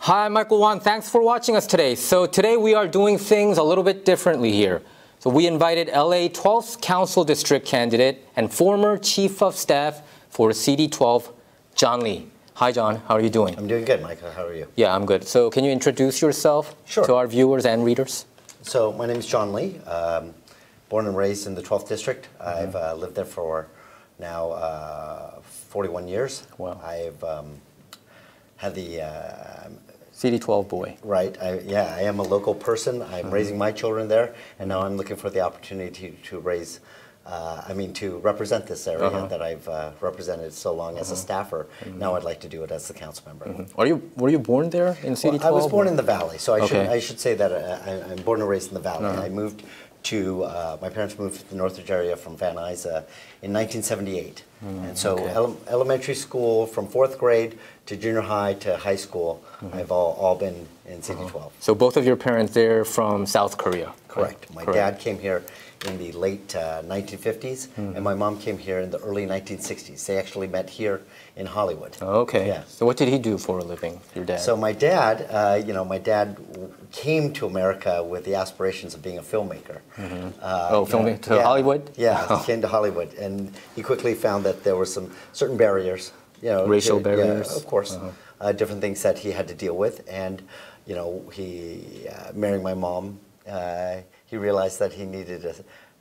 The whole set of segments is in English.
Hi, Michael Wan. Thanks for watching us today. So today we are doing things a little bit differently here. So we invited LA 12th Council District candidate and former Chief of Staff for CD12, John Lee. Hi, John. How are you doing? I'm doing good, Michael. How are you? Yeah, I'm good. So can you introduce yourself to our viewers and readers? So my name is John Lee. Born and raised in the 12th District. I've lived there for now 41 years. Wow. I've had the... CD12 boy. Right. I am a local person. I'm raising my children there, and now I'm looking for the opportunity to raise, to represent this area that I've represented so long as a staffer. Now I'd like to do it as the council member. Were you born there in CD12? Well, I was born in the Valley, so I should say that I'm born and raised in the Valley. I moved to, my parents moved to the Northridge area from Van Nuys in 1978. And so elementary school from 4th grade to junior high to high school, I've all been in CD12. So both of your parents, they're from South Korea? Correct. My dad came here in the late 1950s, and my mom came here in the early 1960s. They actually met here in Hollywood. Okay. Yeah. So what did he do for a living, your dad? So my dad, my dad came to America with the aspirations of being a filmmaker. Filming to Hollywood? Yeah, he came to Hollywood, and he quickly found that there were some certain barriers. Racial barriers? Yeah, of course. Different things that he had to deal with, and he marrying my mom. He realized that he needed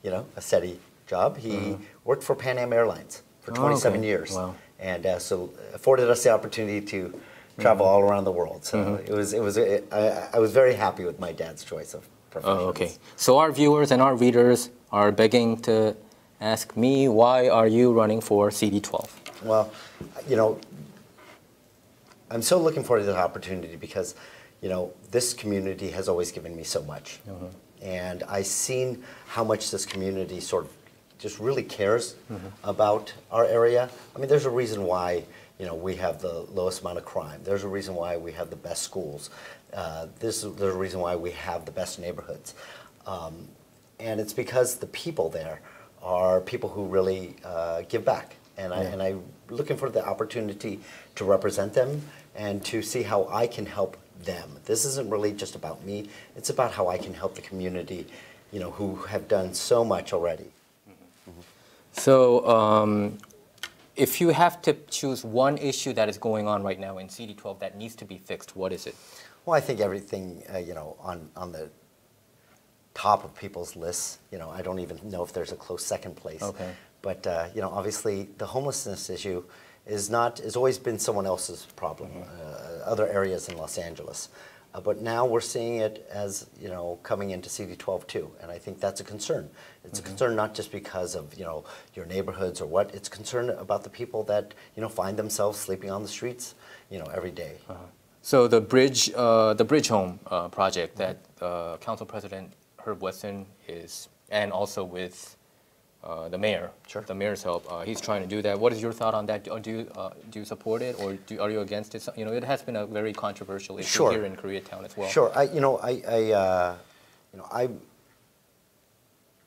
a steady job. He worked for Pan Am Airlines for 27 years, and so afforded us the opportunity to travel all around the world. So I was very happy with my dad's choice of professions. Oh, okay. So our viewers and our readers are begging to ask me, why are you running for CD12? Well, I'm so looking forward to this opportunity because, this community has always given me so much. And I've seen how much this community sort of just really cares about our area. I mean, there's a reason why, we have the lowest amount of crime. There's a reason why we have the best schools. There's a reason why we have the best neighborhoods. And it's because the people there are people who really give back. And I'm looking for the opportunity to represent them and to see how I can help them. This isn't really just about me. It's about how I can help the community, who have done so much already. So if you have to choose one issue that is going on right now in CD12 that needs to be fixed, what is it? Well, I think everything, on the top of people's lists, I don't even know if there's a close second place. Okay. But, obviously the homelessness issue is always been someone else's problem, other areas in Los Angeles. But now we're seeing it as, coming into CD12 too. And I think that's a concern. It's a concern not just because of, your neighborhoods or what. It's a concern about the people that, find themselves sleeping on the streets, every day. So the Bridge Home project that Council President Herb Weston is, and also with the mayor, the mayor's help, he's trying to do that. What is your thought on that? Do you support it, or are you against it? It has been a very controversial issue here in Koreatown as well. Sure.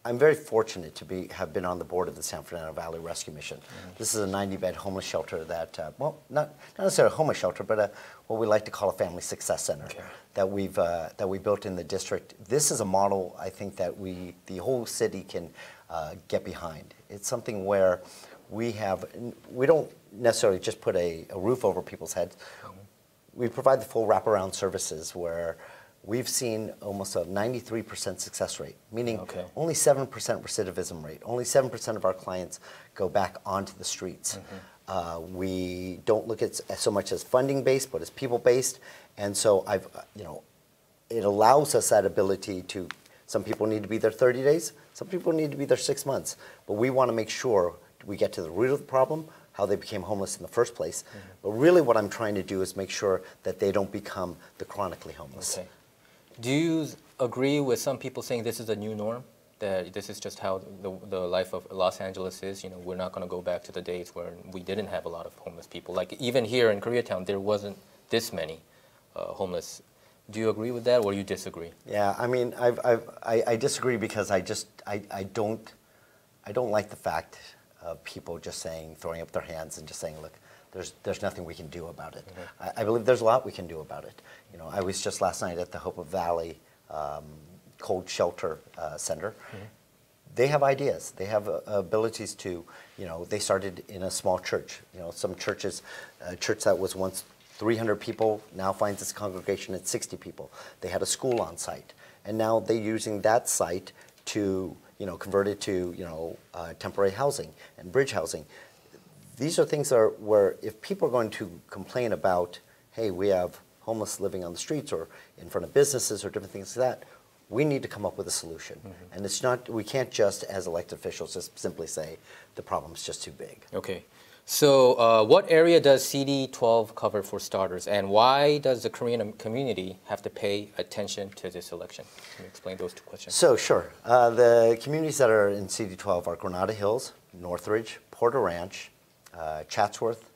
I'm very fortunate to have been on the board of the San Fernando Valley Rescue Mission. This is a 90-bed homeless shelter that, not necessarily a homeless shelter, but what we like to call a family success center that we built in the district. This is a model I think that the whole city can get behind. It's something where we don't necessarily just put a roof over people's heads. We provide the full wraparound services where we've seen almost a 93% success rate, meaning only 7% recidivism rate. Only 7% of our clients go back onto the streets. We don't look at so much as funding-based, but as people-based. And so it allows us that ability to, some people need to be there 30 days, some people need to be there 6 months. But we want to make sure we get to the root of the problem, how they became homeless in the first place. But really what I'm trying to do is make sure that they don't become the chronically homeless. Do you agree with some people saying this is a new norm? That this is just how the life of Los Angeles is? We're not going to go back to the days where we didn't have a lot of homeless people. Like even here in Koreatown, there wasn't this many homeless. Do you agree with that, or you disagree? Yeah, I mean, I disagree because I don't like the fact of people just throwing up their hands and just saying, look, there's nothing we can do about it. I believe there's a lot we can do about it. You know, I was just last night at the Hope Valley Cold Shelter Center. They have ideas. They have abilities to, you know, they started in a small church. You know, some churches, a church that was once 300 people now finds its congregation at 60 people. They had a school on site, and now they're using that site to, you know, convert it to, you know, temporary housing and bridge housing. These are things that are where if people are going to complain about, hey, we have homeless living on the streets or in front of businesses or different things like that, we need to come up with a solution. And it's not, we can't just, as elected officials, just simply say the problem's just too big. Okay. So what area does CD12 cover for starters, and why does the Korean community have to pay attention to this election? Can you explain those two questions? So sure. The communities that are in CD12 are Granada Hills, Northridge, Porter Ranch, Chatsworth,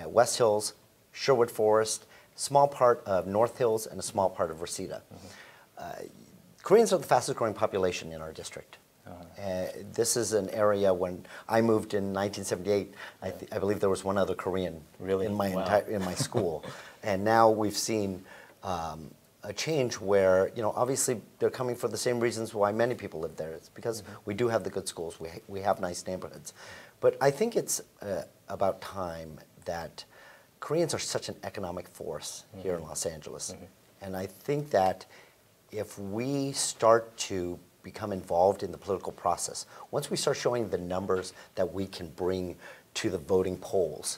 West Hills, Sherwood Forest, small part of North Hills, and a small part of Reseda. Koreans are the fastest growing population in our district. This is an area when I moved in 1978, I believe there was one other Korean in my in my school. And now we've seen a change where, you know, obviously they're coming for the same reasons why many people live there. It's because we do have the good schools, we have nice neighborhoods. But I think it's about time that Koreans are such an economic force here in Los Angeles. And I think that if we start to become involved in the political process, once we start showing the numbers that we can bring to the voting polls,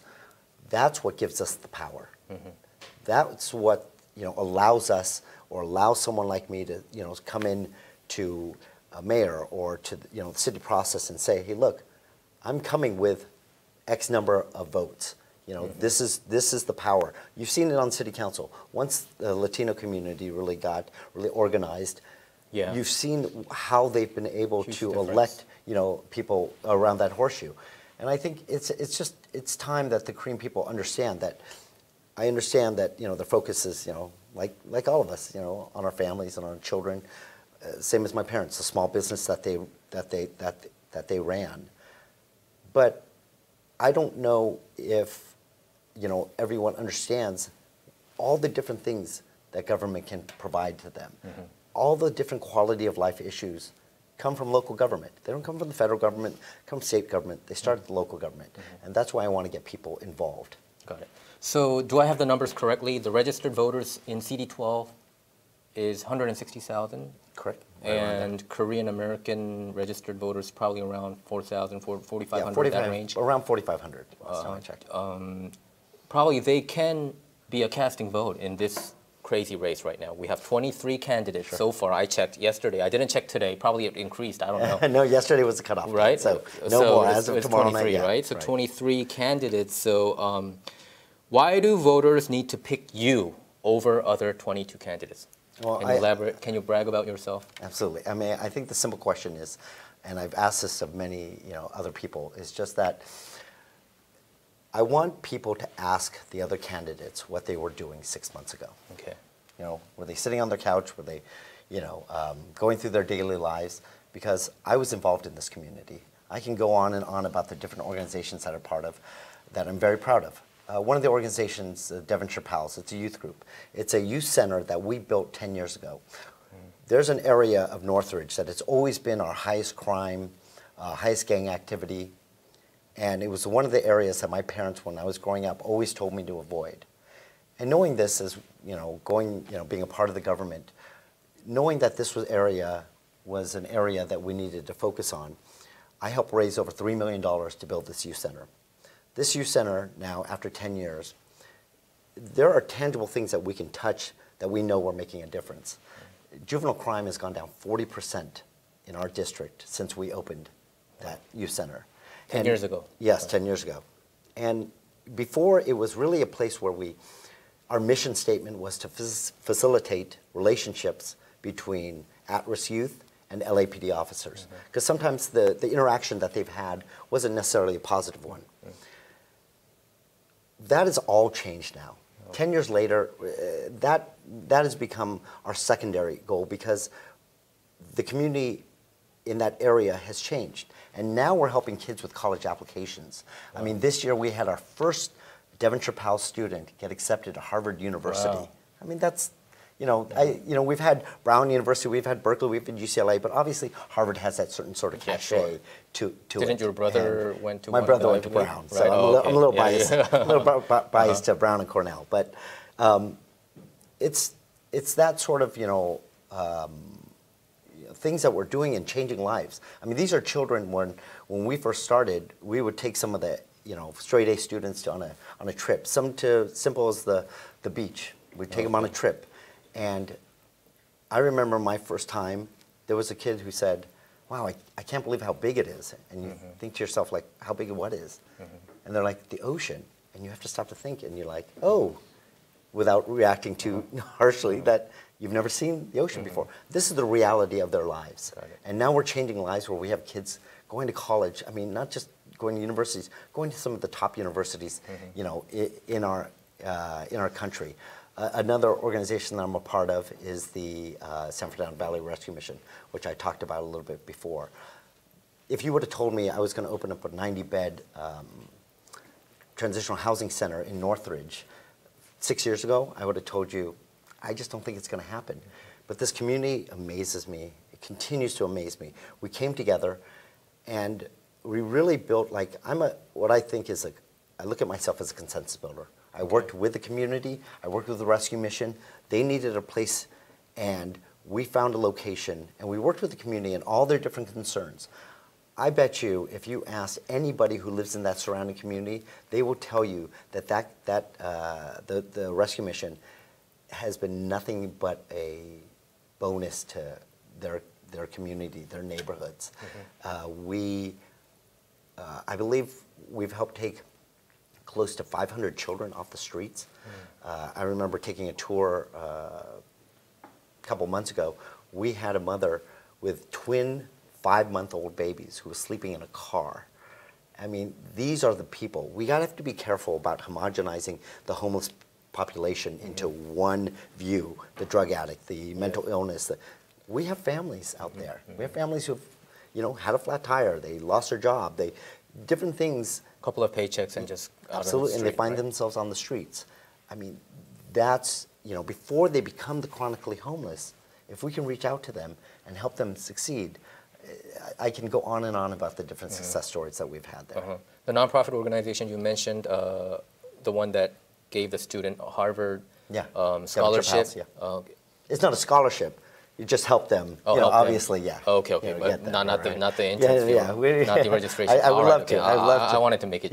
that's what gives us the power. That's what, you know, allows us or allows someone like me to, you know, come in to a mayor or to, you know, the city process and say, hey, look, I'm coming with X number of votes. You know, this is the power. You've seen it on city council. Once the Latino community really got organized, you've seen how they've been able to elect, you know, people around that horseshoe. And I think it's time that the Korean people understand that. I understand that, you know, the focus is, you know, like all of us, you know, on our families and our children. Same as my parents, a small business that they ran. But I don't know if, you know, everyone understands all the different things that government can provide to them. All the different quality of life issues come from local government. They don't come from the federal government, come from state government. They start at the local government. And that's why I want to get people involved. Got it. So do I have the numbers correctly? The registered voters in CD12 is 160,000? Correct. And Korean American registered voters probably around 4,000, 4,500, that range? Around 4,500 last time I checked. Probably they can be a casting vote in this crazy race right now. We have 23 candidates so far. I checked yesterday. I didn't check today. Probably it increased. I don't know. No, yesterday was the cutoff. Right? So no more as of tomorrow 23, night. Right? So 23 candidates. So why do voters need to pick you over other 22 candidates? Well, can you elaborate? Can you brag about yourself? Absolutely. I mean, I think the simple question is, and I've asked this of many, you know, other people, is just that I want people to ask the other candidates what they were doing 6 months ago. Okay. You know, were they sitting on their couch? Were they, you know, going through their daily lives? Because I was involved in this community. I can go on and on about the different organizations that are part of, that I'm very proud of. One of the organizations, Devonshire Pals, it's a youth group. It's a youth center that we built 10 years ago. There's an area of Northridge that it's always been our highest crime, highest gang activity. And it was one of the areas that my parents, when I was growing up, always told me to avoid. And knowing this as, you know, being a part of the government, knowing that this was an area that we needed to focus on, I helped raise over $3 million to build this youth center. This youth center now, after 10 years, there are tangible things that we can touch that we know we're making a difference. Juvenile crime has gone down 40% in our district since we opened that youth center. 10 years ago? Yes, 10 years ago. And before, it was really a place where our mission statement was to facilitate relationships between at-risk youth and LAPD officers. Because sometimes the interaction that they've had wasn't necessarily a positive one. That has all changed now. 10 years later, that has become our secondary goal because the community in that area has changed. And now we're helping kids with college applications. I mean, this year we had our first Devonshire Powell's student get accepted to Harvard University. Wow. I mean, that's, we've had Brown University, we've had Berkeley, we've had UCLA, but obviously Harvard has that certain sort of cachet to it. Didn't your brother went to my one brother of went the to Ivy Brown, League? so Right. I'm a little Yeah, biased, yeah. a little biased to Brown and Cornell, but it's that sort of things that we're doing and changing lives. I mean, these are children. When we first started, we would take some of the straight A students on a trip, some to simple as the beach. We'd take them on a trip, and I remember my first time. There was a kid who said, "Wow, I can't believe how big it is." And you think to yourself, like, how big what is? And they're like, the ocean. And you have to stop to think, and you're like, oh, without reacting too harshly, that you've never seen the ocean before. This is the reality of their lives. And now we're changing lives where we have kids going to college. I mean, not just going to universities, going to some of the top universities, in our country. Another organization that I'm a part of is the San Fernando Valley Rescue Mission, which I talked about a little bit before. If you would have told me I was going to open up a 90-bed transitional housing center in Northridge 6 years ago, I would have told you, I just don't think it's going to happen. But this community amazes me. It continues to amaze me. We came together, and we really built, what I think is I look at myself as a consensus builder. I worked with the community. I worked with the rescue mission. They needed a place, and we found a location, and we worked with the community and all their different concerns. I bet you, if you ask anybody who lives in that surrounding community, they will tell you that the rescue mission has been nothing but a bonus to their community, their neighborhoods. I believe we've helped take close to 500 children off the streets. I remember taking a tour a couple months ago. We had a mother with twin 5-month-old babies who was sleeping in a car. I mean, these are the people. We gotta have to be careful about homogenizing the homeless population into one view, the drug addict, the mental illness. We have families out there. We have families who've, had a flat tire, they lost their job, different things. Couple of paychecks and just out absolutely, on the street, and they find themselves on the streets. I mean, that's, before they become the chronically homeless, if we can reach out to them and help them succeed, I can go on and on about the different success stories that we've had there. The nonprofit organization you mentioned, the one that gave the student a Harvard scholarship. It's not a scholarship. You just help them. Obviously, yeah. Okay, but not the entrance fee, not the registration. I would love to. I wanted to make it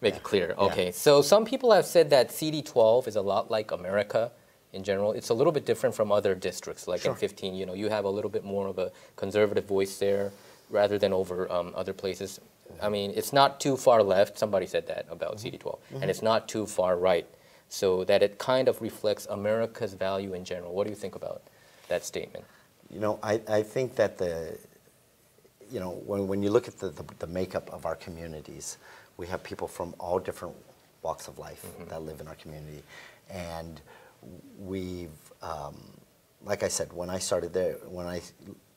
make it clear. Okay, so some people have said that CD12 is a lot like America in general. It's a little bit different from other districts. Like in 15, you have a little bit more of a conservative voice there rather than over other places. I mean, it's not too far left. Somebody said that about CD12. And it's not too far right. So that it kind of reflects America's value in general. What do you think about that statement? I think that when you look at the makeup of our communities, we have people from all different walks of life that live in our community. And we've, like I said, when I started there, when I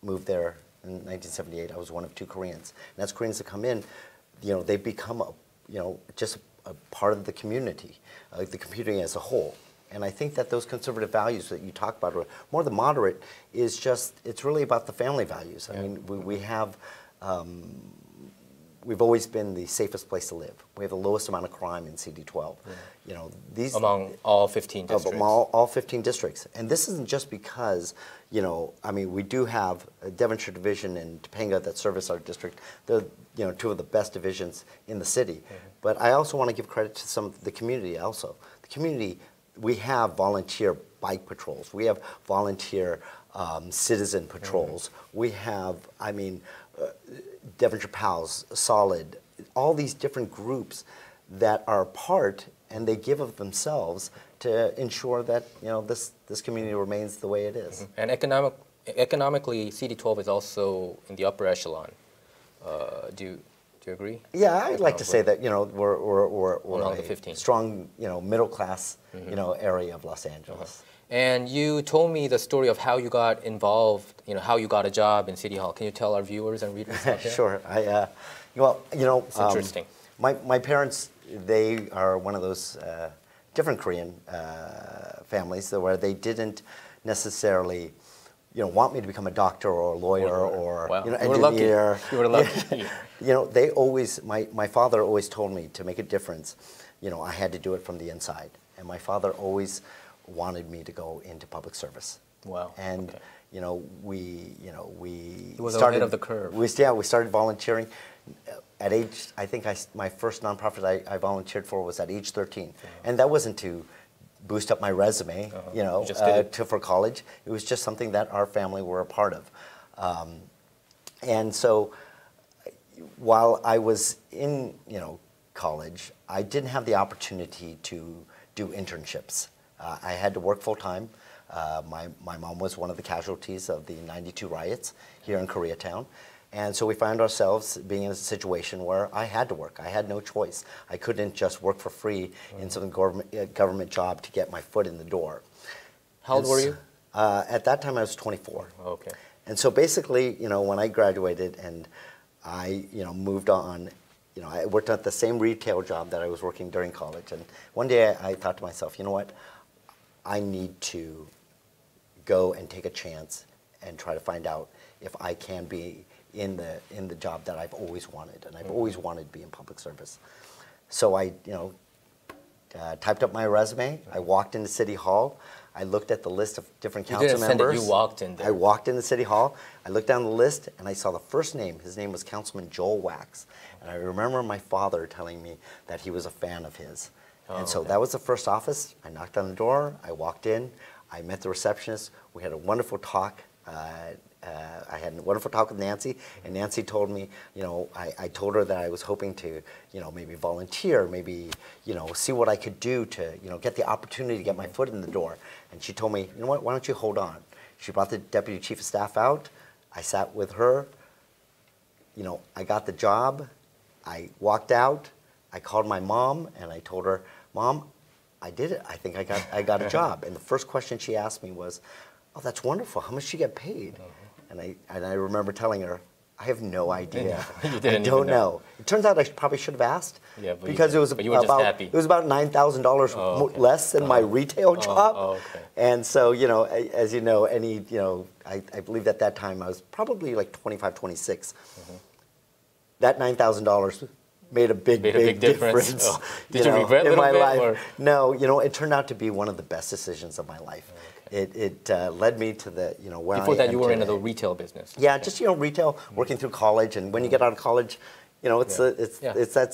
moved there in 1978, I was one of 2 Koreans. And as Koreans that come in, they become, just a part of the community, the community as a whole. And I think that those conservative values that you talk about, or more the moderate, it's really about the family values. I mean, we have, we've always been the safest place to live. We have the lowest amount of crime in CD12. These among all 15 districts. Among all 15 districts. And this isn't just because, I mean, we do have a Devonshire division and Topanga that service our district. They're, 2 of the best divisions in the city. But I also want to give credit to some of the community also. The community, we have volunteer bike patrols. We have volunteer citizen patrols. We have, Devonshire Pals, Solid, all these different groups that are part, and they give of themselves to ensure that this community remains the way it is. And economically, CD12 is also in the upper echelon. Do you agree? Yeah, I'd like to say that we're among a the 15. strong middle class area of Los Angeles. And you told me the story of how you got involved, how you got a job in City Hall. Can you tell our viewers and readers out there? Sure. It's interesting. My parents, they are one of those different Korean families where they didn't necessarily, want me to become a doctor or a lawyer or wow. engineer. You were lucky. They always, my father always told me to make a difference, I had to do it from the inside. And my father always wanted me to go into public service. Wow. And okay. we He was started ahead of the curve. We started volunteering at age. I think my first nonprofit I volunteered for was at age 13, and that wasn't to boost up my resume, You just did it. for college. It was just something that our family were a part of, and so while I was in college, I didn't have the opportunity to do internships. I had to work full time. My mom was one of the casualties of the '92 riots here in Koreatown. And so we found ourselves being in a situation where I had to work. I had no choice. I couldn't just work for free in some government job to get my foot in the door. How old were you? At that time, I was 24. Okay. And so basically, when I graduated and I, moved on, I worked at the same retail job that I was working during college. And one day I thought to myself, you know what? I need to go and take a chance and try to find out if I can be in the job that I've always wanted, and I've always wanted to be in public service. So I, typed up my resume. I walked into City Hall. I looked at the list of different council members. You walked in there. I walked into City Hall. I looked down the list, and I saw the first name. His name was Councilman Joel Wax, and I remember my father telling me that he was a fan of his. And so that was the first office. I knocked on the door. I walked in. I met the receptionist. We had a wonderful talk. I had a wonderful talk with Nancy, and Nancy told me, I told her that I was hoping to, maybe volunteer, maybe, see what I could do to, get the opportunity to get my foot in the door. And she told me, you know what, why don't you hold on? She brought the deputy chief of staff out. I sat with her. I got the job. I walked out. I called my mom, and I told her, Mom, I did it. I think I got a job. And the first question she asked me was, oh, that's wonderful. How much do you get paid? And I remember telling her, I have no idea. You didn't I don't know. It turns out I probably should have asked. Yeah, but because you were just happy. It was about $9,000 less than my retail job. Okay. And so, as you know, I believe at that time I was probably like 25, 26. That $9,000 made a big difference. Oh. Did you regret it a little bit? Life. Or? No, it turned out to be one of the best decisions of my life. Okay. It led me to the, where Before I that, am you were today. in the retail business. Yeah, just, retail, working through college. And when you get out of college, it's that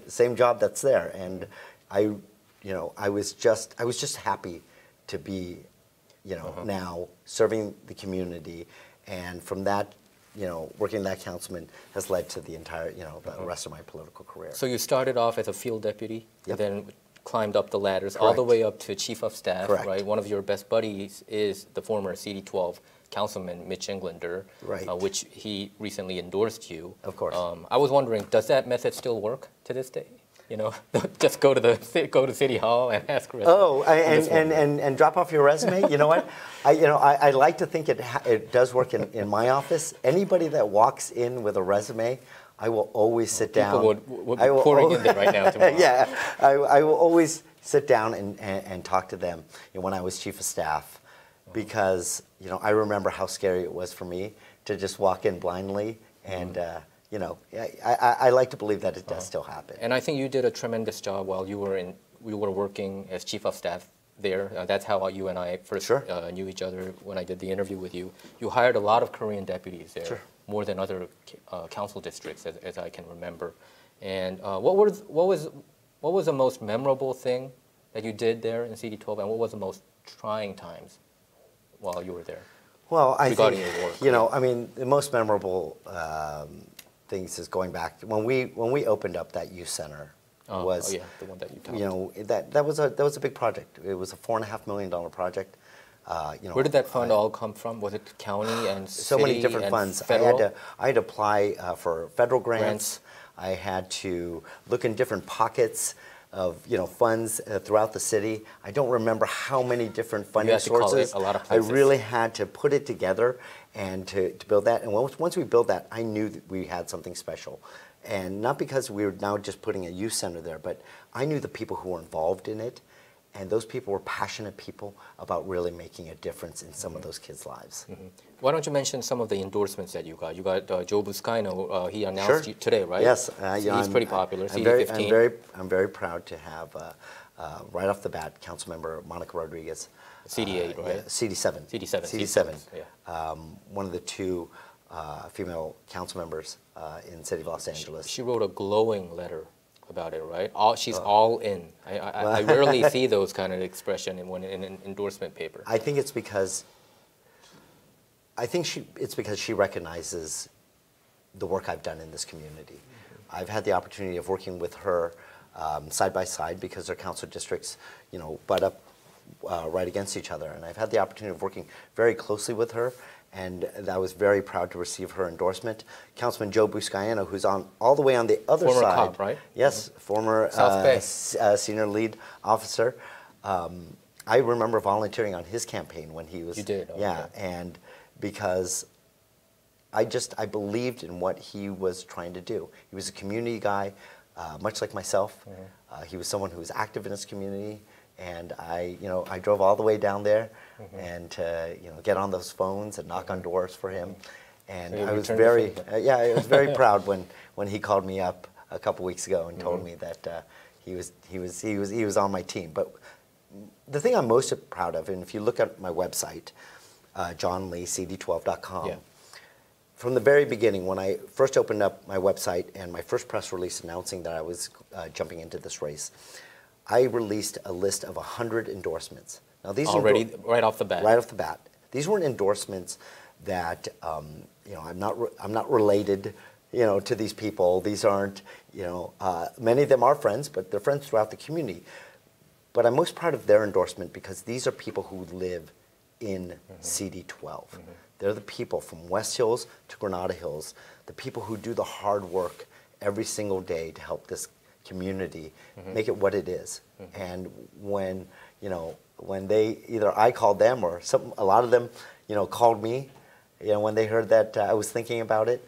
same job that's there. And I was just happy to be, now serving the community. And from that, working that councilman has led to the entire, the rest of my political career. So you started off as a field deputy, Yep. and then climbed up the ladders Correct. all the way up to chief of staff, Correct. right? One of your best buddies is the former CD12 councilman, Mitch Englander, Right. Which he recently endorsed you. Of course. I was wondering, does that method still work to this day? Just go to City Hall and ask for and drop off your resume. You know what? I like to think it does work in my office. Anybody that walks in with a resume, I will always sit down. People would be pouring in there right now tomorrow. Yeah, I will always sit down and talk to them. When I was chief of staff, because I remember how scary it was for me to just walk in blindly and. I like to believe that it does still happen. And I think you did a tremendous job while you were working as chief of staff there. That's how you and I first knew each other when I did the interview with you. You hired a lot of Korean deputies there, more than other council districts, as I can remember. And what was the most memorable thing that you did there in CD12, and what was the most trying times while you were there? Well, I think, your work, the most memorable things is going back when we opened up that youth center. The one that you talked. That was a big project. It was a $4.5 million project. Where did that fund all come from? Was it county and city? So many different funds. Federal? I had to apply for federal grants. I had to look in different pockets of funds throughout the city. I don't remember how many different funding sources. A lot of I places. really had to put it together and to build that. And once we built that, I knew that we had something special. And not because we were now just putting a youth center there, but I knew the people who were involved in it, and those people were passionate people about really making a difference in some of those kids' lives. Why don't you mention some of the endorsements that you got? You got Joe Buscaino, he announced you today, right? Yes. So he's pretty popular, CD15. I'm very proud to have, right off the bat, Councilmember Monica Rodriguez. CD8, right? Yeah, CD7. CD7. Yeah. One of the two female council members in the city of Los Angeles. She wrote a glowing letter about it, right? She's all in. I rarely see those kind of expression in an endorsement paper. I think it's because she recognizes the work I've done in this community. I've had the opportunity of working with her side by side because their council districts, butt up right against each other, and I've had the opportunity of working very closely with her. And I was very proud to receive her endorsement. Councilman Joe Buscaino, who's all the way on the other side. Former cop, right? Yes, former senior lead officer. I remember volunteering on his campaign when he was... You did? Okay. Yeah, and because I believed in what he was trying to do. He was a community guy, much like myself. He was someone who was active in his community. And I drove all the way down there and to, get on those phones and knock on doors for him. And so I was very, I was very proud when he called me up a couple weeks ago and told me that he was on my team. But the thing I'm most proud of, and if you look at my website, johnleecd12.com, from the very beginning, when I first opened up my website and my first press release announcing that I was jumping into this race, I released a list of 100 endorsements. Now these already right off the bat. Right off the bat. These weren't endorsements that I'm not related, to these people. These aren't, many of them are friends, but they're friends throughout the community. But I'm most proud of their endorsement because these are people who live in CD12. They're the people from West Hills to Granada Hills, the people who do the hard work every single day to help this community make it what it is. And when they either I called them or a lot of them called me when they heard that I was thinking about it,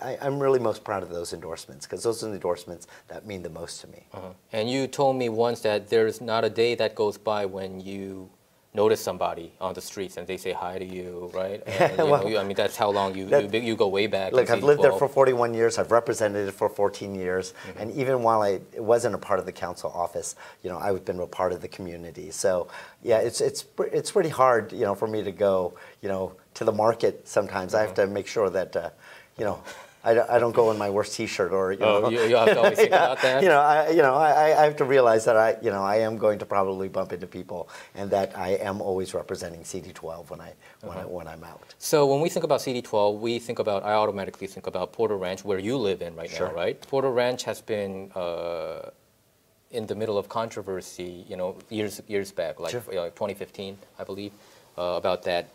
I'm really most proud of those endorsements because those are the endorsements that mean the most to me. And you told me once that there's not a day that goes by when you notice somebody on the streets and they say hi to you, right? And, that's how long you go way back. Look, I've lived there for 41 years. I've represented it for 14 years. And even while I wasn't a part of the council office, I've been a part of the community. So, yeah, it's pretty hard, for me to go, to the market sometimes. I have to make sure that, I don't go in my worst T-shirt or you have to always think about that. I have to realize that I am going to probably bump into people, and that I am always representing CD12 when I'm out. So when we think about CD12, I automatically think about Porter Ranch, where you live in right now, right? Porter Ranch has been in the middle of controversy, years back, like 2015, I believe, about that.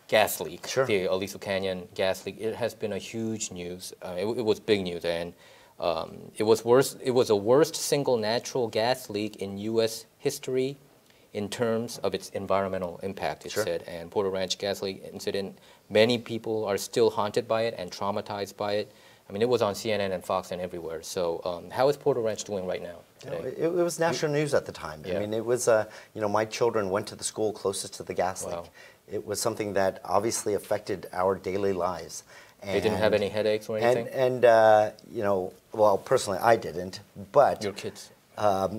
Gas leak, the Aliso Canyon gas leak. It has been a huge news. It was big news, and it was worse. It was the worst single natural gas leak in U.S. history, in terms of its environmental impact. It said, and Porter Ranch gas leak incident. Many people are still haunted by it and traumatized by it. I mean, it was on CNN and Fox and everywhere. So, how is Porter Ranch doing right now? Today? It was national news at the time. I mean, it was. My children went to the school closest to the gas leak. It was something that obviously affected our daily lives. And, they didn't have any headaches or anything? Well, personally, I didn't, but... Your kids? A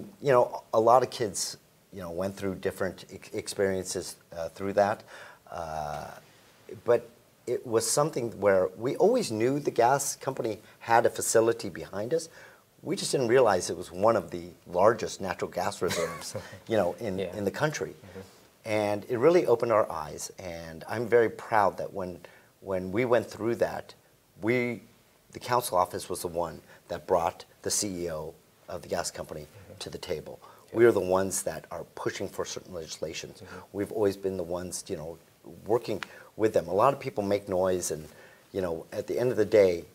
lot of kids, went through different experiences through that. But it was something where we always knew the gas company had a facility behind us. We just didn't realize it was one of the largest natural gas reserves, in the country. And it really opened our eyes, and I'm very proud that when we went through that, the council office was the one that brought the CEO of the gas company to the table. We are the ones that are pushing for certain legislations. We've always been the ones, working with them. A lot of people make noise, and at the end of the day,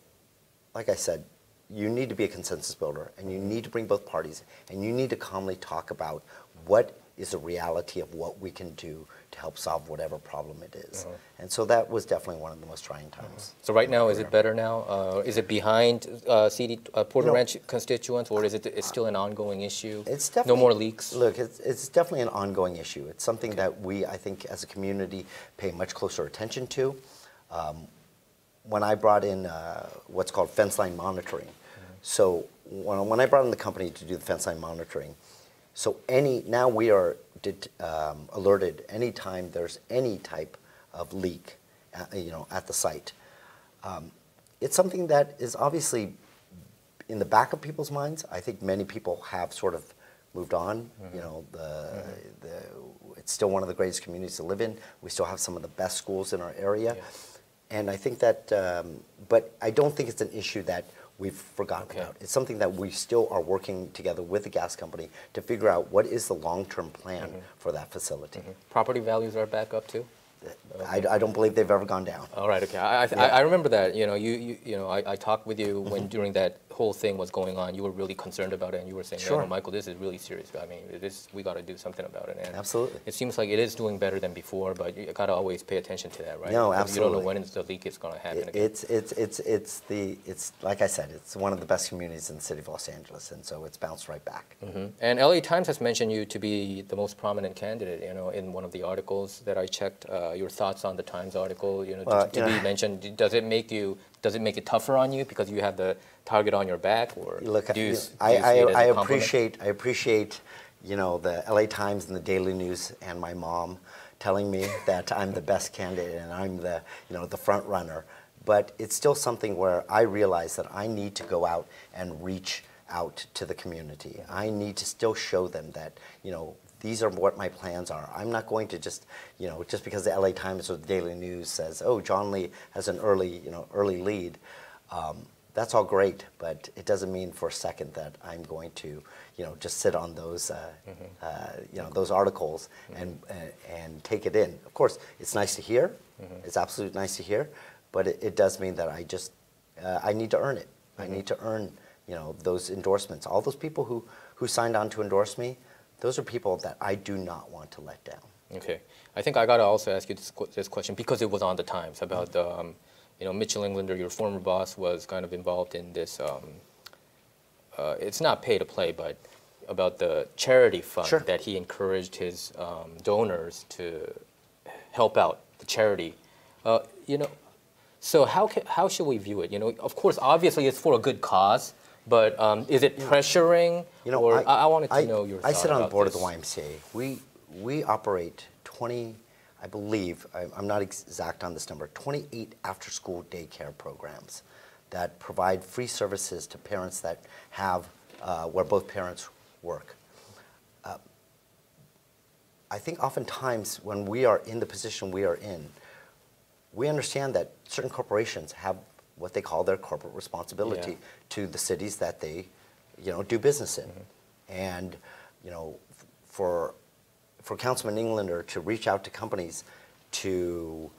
like I said, you need to be a consensus builder, and you need to bring both parties, and you need to calmly talk about what is a reality of what we can do to help solve whatever problem it is. And so that was definitely one of the most trying times. So right now, is it better now? Is it behind Porter Ranch constituents, or is it's still an ongoing issue? It's definitely, no more leaks? Look, it's definitely an ongoing issue. It's something that we, I think, as a community, pay much closer attention to. When I brought in what's called fence line monitoring, so when I brought in the company to do the fence line monitoring, so now we are alerted anytime there's any type of leak, at the site. It's something that is obviously in the back of people's minds. I think many people have sort of moved on. It's still one of the greatest communities to live in. We still have some of the best schools in our area. Yes. And I think that, but I don't think it's an issue that we've forgotten about. It's something that we still are working together with the gas company to figure out what is the long-term plan for that facility. Property values are back up too? I don't believe they've ever gone down. All right, okay. I remember that. I talked with you when during that whole thing was going on. You were really concerned about it, and you were saying, Sure. "No, Michael, this is really serious. I mean, we got to do something about it." And Absolutely. it seems like it is doing better than before, but you got to always pay attention to that, right? No, Because absolutely. you don't know when the leak is going to happen again. It's like I said, it's one of the best communities in the city of Los Angeles, and so it's bounced right back. And LA Times has mentioned you to be the most prominent candidate. In one of the articles that I checked, your thoughts on the Times article, to be mentioned. Does it make it tougher on you because you have the target on your back, or Look, do you see it as I a compliment? appreciate, the LA Times and the Daily News and my mom telling me that I'm the best candidate and I'm the front runner. But it's still something where I realize that I need to go out and reach out to the community. I need to still show them that, these are what my plans are. I'm not going to just because the LA Times or the Daily News says, oh, John Lee has an early lead. That's all great, but it doesn't mean for a second that I'm going to, just sit on those, those articles and take it in. Of course, it's nice to hear. It's absolutely nice to hear, but it does mean that I need to earn it. I need to earn, those endorsements. All those people who signed on to endorse me, those are people that I do not want to let down. Okay. I think I got to also ask you this question because it was on the Times about Mitchell Englander, your former boss, was kind of involved in this, it's not pay to play, but about the charity fund that he encouraged his donors to help out the charity. So how should we view it? Of course, obviously it's for a good cause, but is it pressuring? I wanted to know your thoughts. I sit on the board this. of the YMCA. We operate 20, I believe, I'm not exact on this number, 28 after-school daycare programs that provide free services to parents that have, where both parents work. I think oftentimes when we are in the position we are in, we understand that certain corporations have what they call their corporate responsibility to the cities that they, do business in. And, for Councilman Englander to reach out to companies to,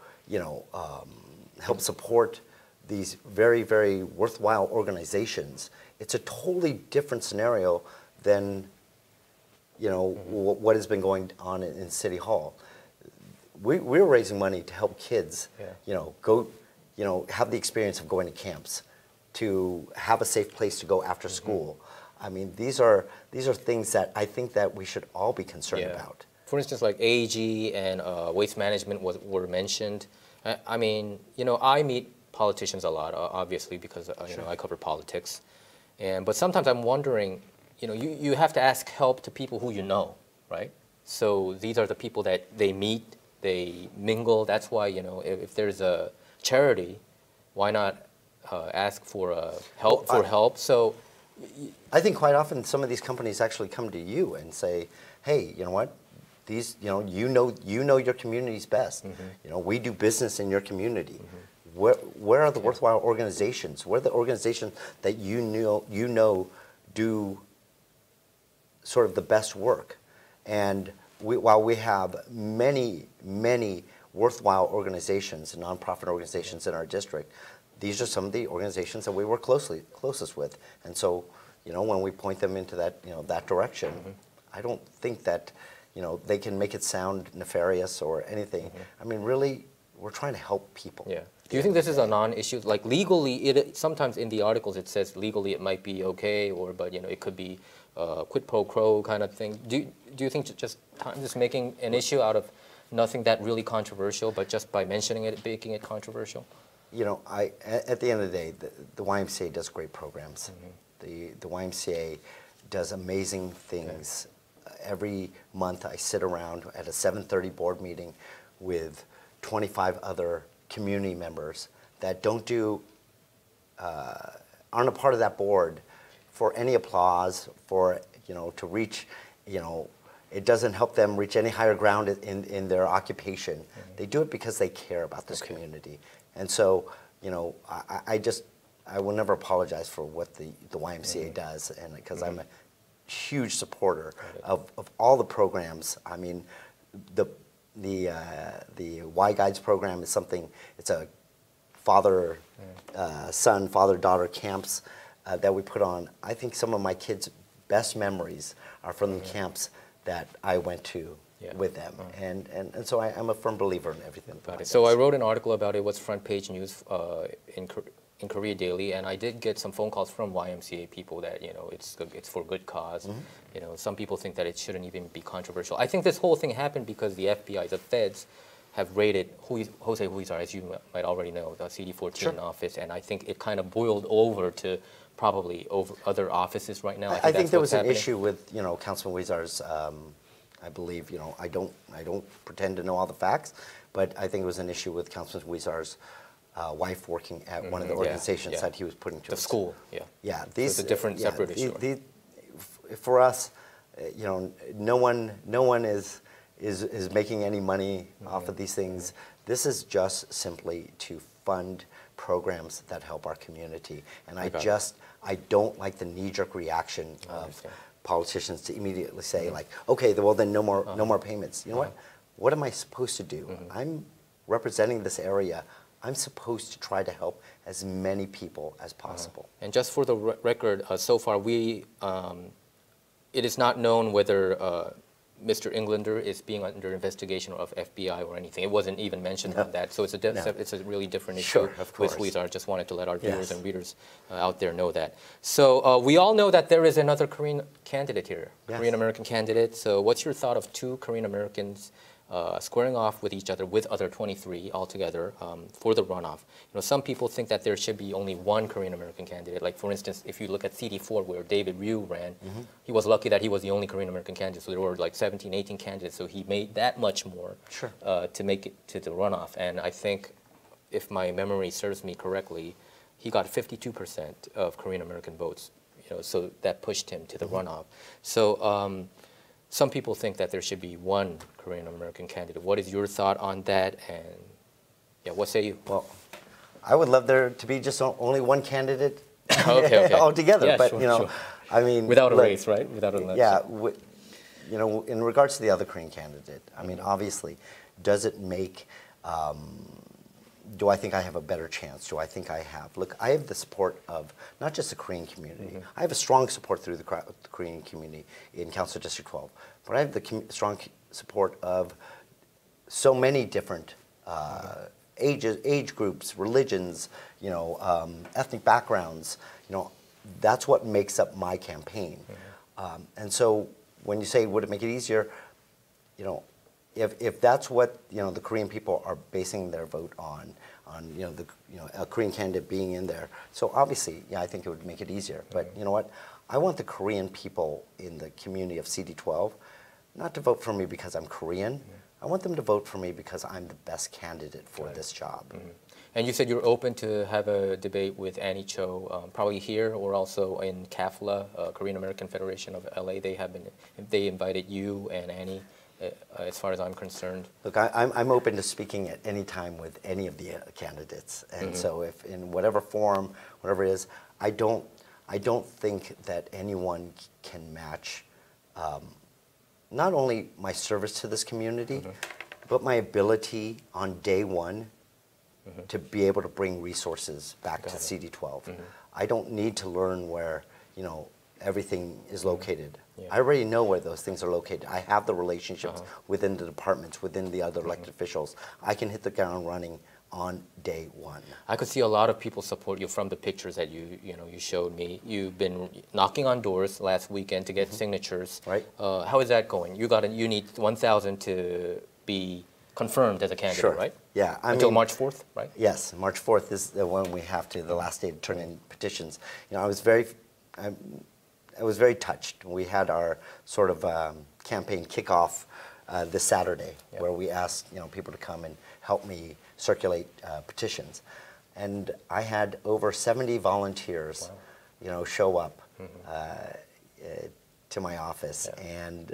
help support these very, very worthwhile organizations, it's a totally different scenario than, what has been going on in City Hall. We're raising money to help kids, go, have the experience of going to camps, to have a safe place to go after school. I mean, these are things that I think that we should all be concerned about. For instance, like AG and waste management were mentioned. I mean, I meet politicians a lot, obviously, because I cover politics. But sometimes I'm wondering, you have to ask help to people who you know, right? So these are the people that they meet, they mingle. That's why, if there's a charity, why not ask for help? So I think quite often some of these companies actually come to you and say, hey, you know what? These, you know your community's best. We do business in your community. Where are the worthwhile organizations? Where are the organizations that you know do sort of the best work? And while we have many, many worthwhile organizations, nonprofit organizations in our district, these are some of the organizations that we work closest with. And so, when we point them into that, that direction, I don't think that, they can make it sound nefarious or anything. I mean, really, we're trying to help people. Yeah. Do you think this is a non-issue? Like legally, sometimes in the articles it says legally it might be okay, but it could be quid pro quo kind of thing. Do you think just making an issue out of nothing that really controversial, but just by mentioning it, making it controversial? At the end of the day, the YMCA does great programs. The YMCA does amazing things. Every month I sit around at a 7:30 board meeting with 25 other community members that aren't a part of that board for any applause, to reach, it doesn't help them reach any higher ground in their occupation. They do it because they care about this community. And so, I will never apologize for what the YMCA does, and because I'm a huge supporter of all the programs. I mean, the Y Guides program is something. It's a father-son, father-daughter camps that we put on. I think some of my kids' best memories are from the camps that I went to with them, and so I'm a firm believer in everything. So I wrote an article about it. It was front page news in Korea Daily, and I did get some phone calls from YMCA people that it's for good cause. Some people think that it shouldn't even be controversial. I think this whole thing happened because the FBI, the feds, have raided Jose Huizar, as you might already know, the CD14 office, and I think it kind of boiled over to probably over other offices right now. I think there was an issue with Councilman Huizar's. I believe I don't pretend to know all the facts, but I think it was an issue with Councilman Huizar's wife working at one of the organizations that he was putting to the school. Yeah, so it's a different, separate issue. For us, no one is making any money off of these things. This is just simply to fund programs that help our community, and I don't like the knee-jerk reaction of politicians to immediately say like, okay, well then no more payments. You know what? What am I supposed to do? I'm representing this area. I'm supposed to try to help as many people as possible. And just for the record, so far it is not known whether Mr. Englander is being under investigation of FBI or anything. It wasn't even mentioned on that. So it's a really different issue with Huizar. I just wanted to let our viewers and readers out there know that. So we all know that there is another Korean candidate here, Korean American candidate. So what's your thought of two Korean Americans squaring off with each other with other 23 altogether for the runoff? Some people think that there should be only one Korean American candidate. Like for instance, if you look at CD4 where David Ryu ran, he was lucky that he was the only Korean American candidate. So there were like 17, 18 candidates. So he made that much more to make it to the runoff. And I think, if my memory serves me correctly, he got 52% of Korean American votes. So that pushed him to the runoff. So. Some people think that there should be one Korean American candidate. What is your thought on that? And what say you? Well, I would love there to be just only one candidate altogether. Yeah, but sure. I mean, without a race, right? Without an election. Yeah, in regards to the other Korean candidate, I mean, obviously, does it make? Do I think I have a better chance? Do I think I have? Look, I have the support of not just the Korean community. I have a strong support through the Korean community in Council District 12, but I have the strong support of so many different age groups, religions, ethnic backgrounds. That's what makes up my campaign. And so when you say, would it make it easier? If that's what the Korean people are basing their vote on a Korean candidate being in there, so obviously, I think it would make it easier. But you know what? I want the Korean people in the community of CD12 not to vote for me because I'm Korean. I want them to vote for me because I'm the best candidate for this job. And you said you're open to have a debate with Annie Cho, probably here or also in CAFLA, Korean American Federation of LA. They invited you and Annie. As far as I'm concerned. Look, I'm open to speaking at any time with any of the candidates, and so if in whatever form, whatever it is, I don't think that anyone can match not only my service to this community, but my ability on day one to be able to bring resources back to CD12. I don't need to learn where everything is located. Yeah. I already know where those things are located. I have the relationships within the departments, within the other elected officials. I can hit the ground running on day one. I could see a lot of people support you from the pictures that you showed me. You've been knocking on doors last weekend to get signatures. Right. How is that going? You need 1,000 to be confirmed as a candidate, Sure. right? Yeah. Until March 4th, right? Yes, March 4th is the one we have the last day to turn in petitions. I was very touched. We had our sort of campaign kickoff this Saturday, where we asked people to come and help me circulate petitions, and I had over 70 volunteers, show up to my office, and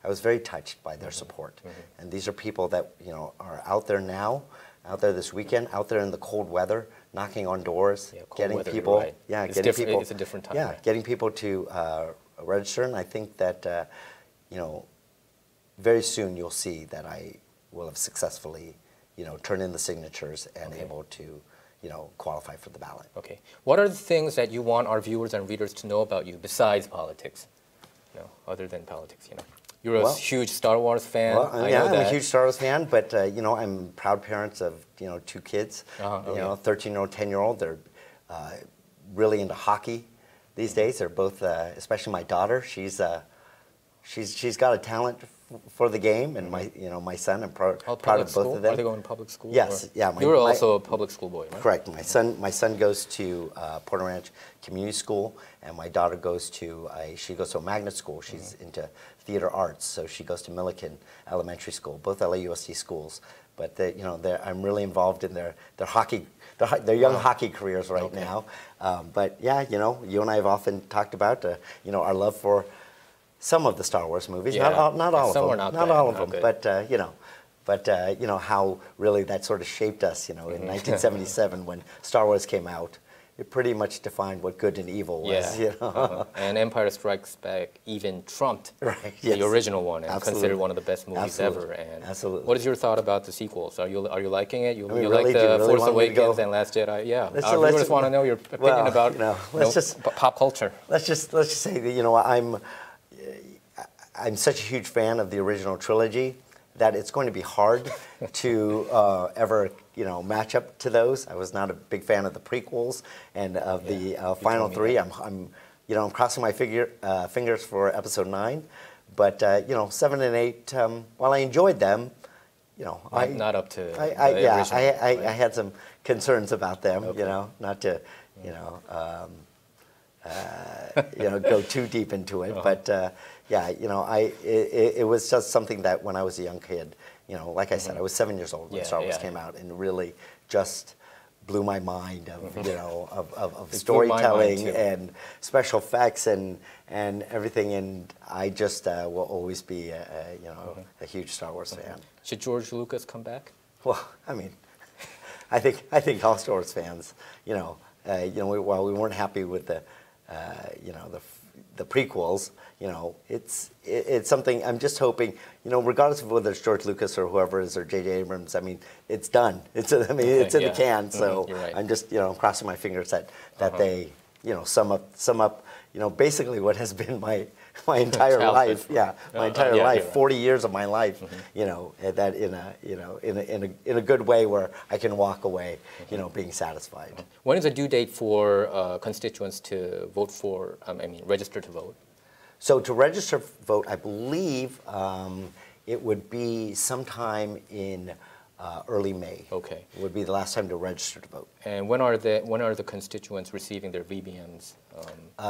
I was very touched by their support. And these are people that are out there now, out there this weekend, out there in the cold weather, knocking on doors, getting weather, people, right. getting people. It's a different time. Yeah, right? getting people to register, and I think that very soon you'll see that I will have successfully turned in the signatures and able to qualify for the ballot. Okay. What are the things that you want our viewers and readers to know about you besides politics? Other than politics, You're a huge Star Wars fan. Well, I know I'm that. a huge Star Wars fan, but I'm proud parents of 2 kids. 13-year-old, 10-year-old. They're really into hockey these days. They're both, especially my daughter. She's got a talent for the game, and my son. I'm proud of both of them. Are they going to public school? Yes, or? yeah. You were also a public school boy, right? Correct. My son goes to Porter Ranch Community School, and my daughter goes to a magnet school. She's into theater arts, so she goes to Milliken Elementary School, both LAUSD schools. But I'm really involved in their hockey, their young hockey careers right now. But yeah, you and I have often talked about our love for some of the Star Wars movies, not all of them, not all of them, but how really that sort of shaped us. In 1977 when Star Wars came out, it pretty much defined what good and evil was. And Empire Strikes Back even trumped the original one, and Absolutely. considered one of the best movies Absolutely. ever. And Absolutely. what is your thought about the sequels? Are you liking it? You really, like do you the really Force want me to Awakens go? and Last Jedi? Yeah, Let's our just- viewers want to know your opinion about pop culture. Let's just say that I'm such a huge fan of the original trilogy that it's going to be hard to ever match up to those. I was not a big fan of the prequels and of the final 3. I'm crossing my fingers for episode 9, but 7 and 8. While I enjoyed them, not up to I had some concerns about them. Not to go too deep into it, but it was just something that when I was a young kid, like I said, I was 7 years old when Star Wars came out, and really just blew my mind of storytelling and special effects and everything, and I just will always be a huge Star Wars fan. Should George Lucas come back? Well, I mean, I think all Star Wars fans, while we weren't happy with the prequels, it's something. I'm just hoping, regardless of whether it's George Lucas or whoever it is or J.J. Abrams, I mean, it's done. It's in the can. So right. I'm just crossing my fingers that they sum up basically what has been my entire life. Yeah, my entire life, 40 years of my life. That in a good way where I can walk away, being satisfied. When is the due date for constituents to vote for? Register to vote. So to register to vote, I believe it would be sometime in early May. Okay. It would be the last time to register to vote. And when are the constituents receiving their VBMs?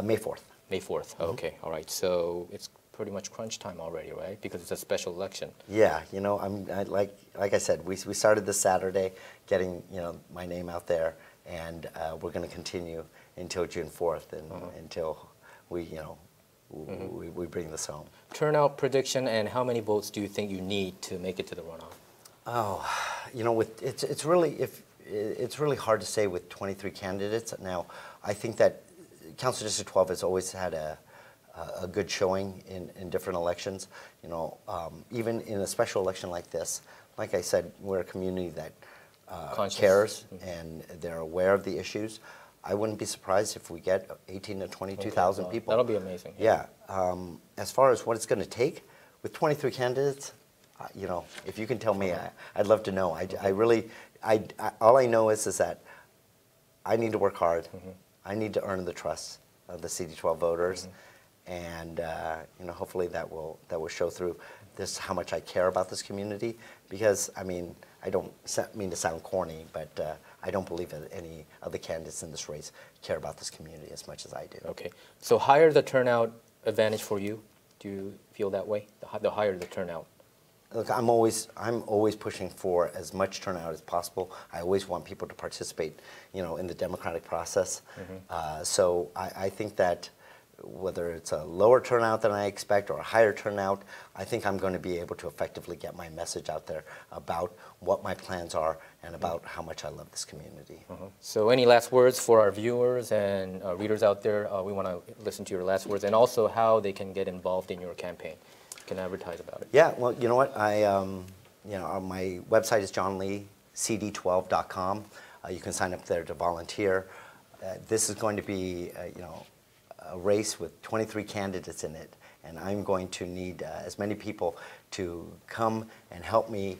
May 4th. May 4th. Mm-hmm. Okay. All right. So it's pretty much crunch time already, right? Because it's a special election. Yeah. Like I said, we started this Saturday, getting my name out there, and we're going to continue until June 4th, and until we we bring this home. Turnout prediction, and how many votes do you think you need to make it to the runoff? Oh, it's really hard to say with 23 candidates. Now, I think that Council District 12 has always had a good showing in different elections. Even in a special election like this, like I said, we're a community that cares, and they're aware of the issues. I wouldn't be surprised if we get 18 to 22,000 people. That'll be amazing. Yeah. As far as what it's going to take, with 23 candidates, you know, if you can tell me, I'd love to know. All I know is that I need to work hard. I need to earn the trust of the CD12 voters, and you know, hopefully that will show through this how much I care about this community. Because I mean, I don't mean to sound corny, but I don't believe that any of the candidates in this race care about this community as much as I do. Okay, so higher the turnout advantage for you. Do you feel that way? The higher the turnout. Look, I'm always pushing for as much turnout as possible. I always want people to participate, you know, in the democratic process. So I think that whether it's a lower turnout than I expect or a higher turnout, I think I'm going to be able to effectively get my message out there about what my plans are and about how much I love this community. So any last words for our viewers and readers out there? We want to listen to your last words, and also how they can get involved in your campaign. You can advertise about it. Yeah, well, you know what? You know, my website is johnleecd12.com. You can sign up there to volunteer. This is going to be, you know, a race with 23 candidates in it, and I'm going to need as many people to come and help me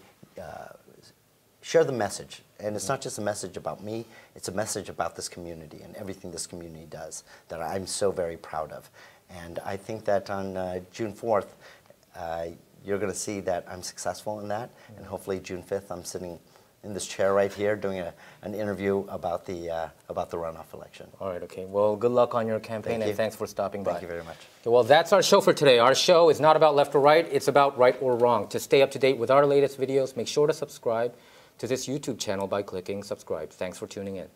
share the message. And it's not just a message about me, it's a message about this community and everything this community does that I'm so very proud of. And I think that on June 4th, you're going to see that I'm successful in that, and hopefully June 5th I'm sitting in this chair right here doing an interview about the runoff election. All right, okay. Well, good luck on your campaign, and thanks for stopping by. Thank you very much. Okay, well, that's our show for today. Our show is not about left or right, it's about right or wrong. To stay up to date with our latest videos, make sure to subscribe to this YouTube channel by clicking subscribe. Thanks for tuning in.